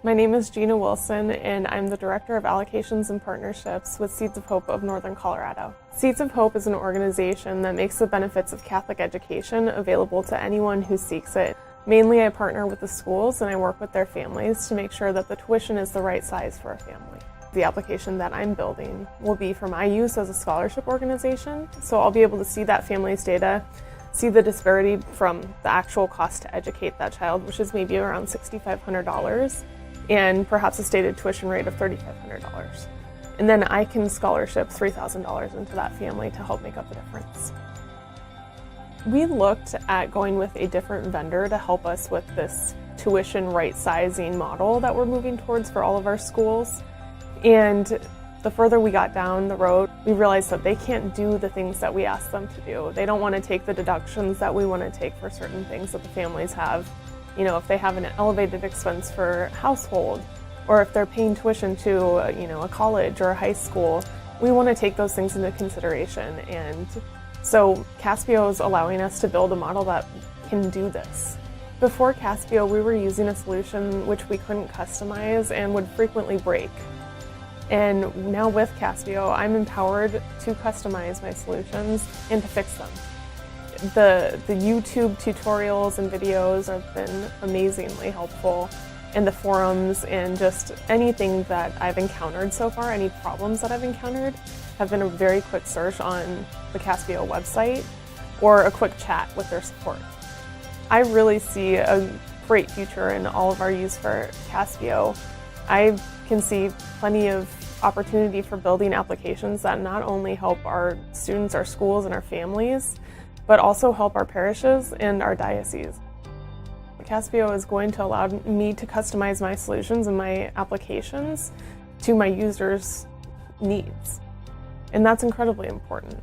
My name is Gina Wilson, and I'm the Director of Allocations and Partnerships with Seeds of Hope of Northern Colorado. Seeds of Hope is an organization that makes the benefits of Catholic education available to anyone who seeks it. Mainly, I partner with the schools and I work with their families to make sure that the tuition is the right size for a family. The application that I'm building will be for my use as a scholarship organization, so I'll be able to see that family's data, see the disparity from the actual cost to educate that child, which is maybe around $6,500, and perhaps a stated tuition rate of $3,500. And then I can scholarship $3,000 into that family to help make up the difference. We looked at going with a different vendor to help us with this tuition right sizing model that we're moving towards for all of our schools. And the further we got down the road, we realized that they can't do the things that we asked them to do. They don't want to take the deductions that we want to take for certain things that the families have. You know, if they have an elevated expense for household, or if they're paying tuition to, a college or a high school, we want to take those things into consideration. And so Caspio is allowing us to build a model that can do this. Before Caspio, we were using a solution which we couldn't customize and would frequently break. And now with Caspio, I'm empowered to customize my solutions and to fix them. The YouTube tutorials and videos have been amazingly helpful, and the forums and just anything that I've encountered so far, any problems that I've encountered, have been a very quick search on the Caspio website or a quick chat with their support. I really see a great future in all of our use for Caspio. I can see plenty of opportunity for building applications that not only help our students, our schools, and our families, but also help our parishes and our dioceses. Caspio is going to allow me to customize my solutions and my applications to my users' needs, and that's incredibly important.